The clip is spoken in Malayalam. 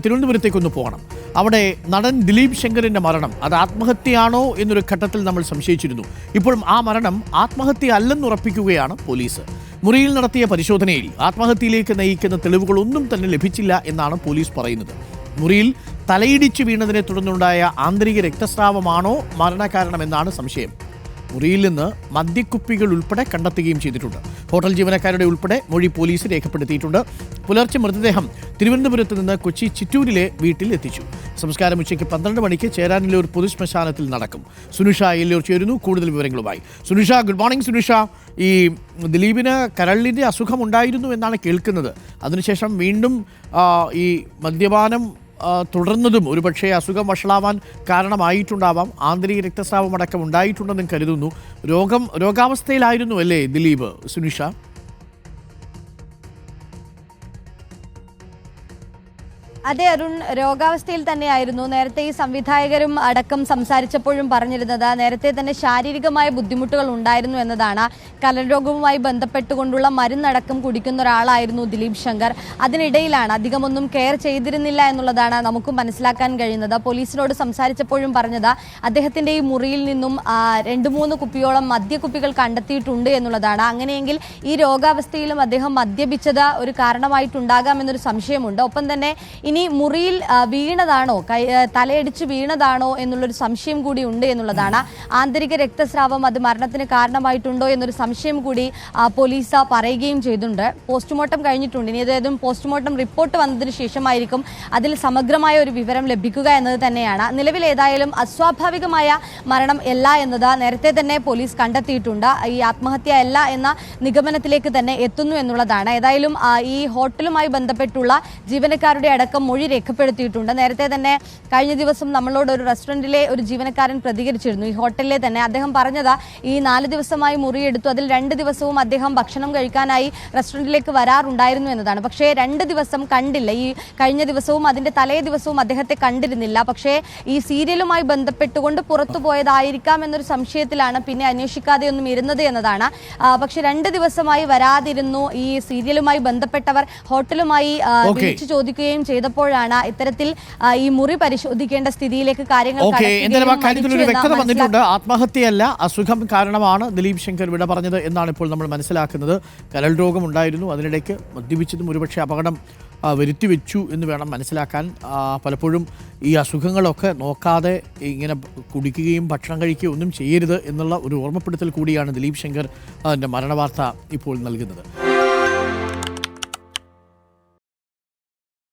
തിരുവനന്തപുരത്തേക്കൊന്ന് പോകണം. അവിടെ നടൻ ദിലീപ് ശങ്കറിൻ്റെ മരണം അത് ആത്മഹത്യയാണോ എന്നൊരു ഘട്ടത്തിൽ നമ്മൾ സംശയിച്ചിരുന്നു. ഇപ്പോഴും ആ മരണം ആത്മഹത്യ അല്ലെന്നുറപ്പിക്കുകയാണ് പോലീസ്. മുറിയിൽ നടത്തിയ പരിശോധനയിൽ ആത്മഹത്യയിലേക്ക് നയിക്കുന്ന തെളിവുകളൊന്നും തന്നെ ലഭിച്ചില്ല എന്നാണ് പോലീസ് പറയുന്നത്. മുറിയിൽ തലയിടിച്ച് വീണതിനെ തുടർന്നുണ്ടായ ആന്തരിക രക്തസ്രാവമാണോ മരണകാരണമെന്നാണ് സംശയം. മുറിയിൽ നിന്ന് മദ്യക്കുപ്പികൾ ഉൾപ്പെടെ കണ്ടെത്തുകയും ചെയ്തിട്ടുണ്ട്. ഹോട്ടൽ ജീവനക്കാരുടെ ഉൾപ്പെടെ മൊഴി പോലീസ് രേഖപ്പെടുത്തിയിട്ടുണ്ട്. പുലർച്ചെ മൃതദേഹം തിരുവനന്തപുരത്ത് നിന്ന് കൊച്ചി ചിറ്റൂരിലെ വീട്ടിൽ എത്തിച്ചു. സംസ്കാരം ഉച്ചയ്ക്ക് 12 മണിക്ക് ചേരാനിലെ ഒരു പൊതുശ്മശാനത്തിൽ നടക്കും. സുനിഷ എല്ലൂർ ചേരുന്നു കൂടുതൽ വിവരങ്ങളുമായി. Sunisha, good morning. സുനിഷ, ഈ ദിലീപിന് കരളിൻ്റെ അസുഖമുണ്ടായിരുന്നു എന്നാണ് കേൾക്കുന്നത്. അതിനുശേഷം വീണ്ടും ഈ മദ്യപാനം തുടർന്നതും ഒരുപക്ഷെ അസുഖം വഷളാവാൻ കാരണമായിട്ടുണ്ടാവാം. ആന്തരിക രക്തസ്രാവം അടക്കം ഉണ്ടായിട്ടുണ്ടെന്നും കരുതുന്നു. രോഗാവസ്ഥയിലായിരുന്നു അല്ലേ ദിലീപ്, സുനിഷ? അതെ അരുൺ, രോഗാവസ്ഥയിൽ തന്നെയായിരുന്നു. നേരത്തെ ഈ സംവിധായകരും അടക്കം സംസാരിച്ചപ്പോഴും പറഞ്ഞിരുന്നത് നേരത്തെ തന്നെ ശാരീരികമായ ബുദ്ധിമുട്ടുകൾ ഉണ്ടായിരുന്നു എന്നതാണ്. കരൾരോഗവുമായി ബന്ധപ്പെട്ടുകൊണ്ടുള്ള മരുന്നടക്കം കുടിക്കുന്ന ഒരാളായിരുന്നു ദിലീപ് ശങ്കർ. അതിനിടയിലാണ് അധികമൊന്നും കെയർ ചെയ്തിരുന്നില്ല എന്നുള്ളതാണ് നമുക്ക് മനസ്സിലാക്കാൻ കഴിയുന്നത്. പോലീസിനോട് സംസാരിച്ചപ്പോഴും പറഞ്ഞത് അദ്ദേഹത്തിൻ്റെ ഈ മുറിയിൽ നിന്നും 2-3 കുപ്പിയോളം മദ്യക്കുപ്പികൾ കണ്ടെത്തിയിട്ടുണ്ട് എന്നുള്ളതാണ്. അങ്ങനെയെങ്കിൽ ഈ രോഗാവസ്ഥയിലും അദ്ദേഹം മദ്യപിച്ചത് ഒരു കാരണമായിട്ടുണ്ടാകാമെന്നൊരു സംശയമുണ്ട്. ഒപ്പം തന്നെ ഇനി മുറിയിൽ വീണതാണോ, തലയടിച്ച് വീണതാണോ എന്നുള്ളൊരു സംശയം കൂടി ഉണ്ട് എന്നുള്ളതാണ്. ആന്തരിക രക്തസ്രാവം അത് മരണത്തിന് കാരണമായിട്ടുണ്ടോ എന്നൊരു സംശയം കൂടി പോലീസ് പറയുകയും ചെയ്തിട്ടുണ്ട്. പോസ്റ്റ്മോർട്ടം കഴിഞ്ഞിട്ടുണ്ട്. ഇനി ഏതായാലും പോസ്റ്റ്മോർട്ടം റിപ്പോർട്ട് വന്നതിന് ശേഷമായിരിക്കും അതിൽ സമഗ്രമായ ഒരു വിവരം ലഭിക്കുക എന്നത് തന്നെയാണ്. നിലവിൽ ഏതായാലും അസ്വാഭാവികമായ മരണം അല്ല എന്നത് നേരത്തെ തന്നെ പോലീസ് കണ്ടെത്തിയിട്ടുണ്ട്. ഈ ആത്മഹത്യ അല്ല എന്ന നിഗമനത്തിലേക്ക് തന്നെ എത്തുന്നു എന്നുള്ളതാണ്. ഏതായാലും ഈ ഹോട്ടലുമായി ബന്ധപ്പെട്ടുള്ള ജീവനക്കാരുടെ അടക്കം മൊഴി രേഖപ്പെടുത്തിയിട്ടുണ്ട്. നേരത്തെ തന്നെ കഴിഞ്ഞ ദിവസം നമ്മളോട് ഒരു റെസ്റ്റോറൻറ്റിലെ ഒരു ജീവനക്കാരൻ പ്രതികരിച്ചിരുന്നു. ഈ ഹോട്ടലിലെ തന്നെ അദ്ദേഹം പറഞ്ഞത് ഈ 4 ദിവസമായി മുറിയെടുത്തു. അതിൽ 2 ദിവസവും അദ്ദേഹം ഭക്ഷണം കഴിക്കാനായി റെസ്റ്റോറൻറ്റിലേക്ക് വരാറുണ്ടായിരുന്നു എന്നതാണ്. പക്ഷേ 2 ദിവസം കണ്ടില്ല. ഈ കഴിഞ്ഞ ദിവസവും അതിൻ്റെ തലേ ദിവസവും അദ്ദേഹത്തെ കണ്ടിരുന്നില്ല. പക്ഷേ ഈ സീരിയലുമായി ബന്ധപ്പെട്ടുകൊണ്ട് പുറത്തു പോയതായിരിക്കാം എന്നൊരു സംശയത്തിലാണ് പിന്നെ അന്വേഷിക്കാതെയൊന്നും ഇരുന്നത് എന്നതാണ്. പക്ഷെ 2 ദിവസമായി വരാതിരുന്നു. ഈ സീരിയലുമായി ബന്ധപ്പെട്ടവർ ഹോട്ടലുമായി വിളിച്ചു ചോദിക്കുകയും ചെയ്തപ്പോഴാണ് ഇത്തരത്തിൽ ഈ മുറി പരിശോധിക്കേണ്ട സ്ഥിതിയിലേക്ക് കാര്യങ്ങൾ വ്യക്തത വന്നിട്ടുണ്ട്. ആത്മഹത്യയല്ല, അസുഖം കാരണമാണ് ദിലീപ് ശങ്കർ വിട പറഞ്ഞത് എന്നാണ് ഇപ്പോൾ നമ്മൾ മനസ്സിലാക്കുന്നത്. കരൾ രോഗം ഉണ്ടായിരുന്നു, അതിനിടയ്ക്ക് മദ്യപിച്ചതും ഒരുപക്ഷെ അപകടം വരുത്തിവെച്ചു എന്ന് വേണം മനസ്സിലാക്കാൻ. പലപ്പോഴും ഈ അസുഖങ്ങളൊക്കെ നോക്കാതെ ഇങ്ങനെ കുടിക്കുകയും ഭക്ഷണം കഴിക്കുകയും ഒന്നും ചെയ്യരുത് എന്നുള്ള ഒരു ഓർമ്മപ്പെടുത്തൽ കൂടിയാണ് ദിലീപ് ശങ്കർ അതിൻ്റെ മരണവാർത്ത ഇപ്പോൾ നൽകുന്നത്.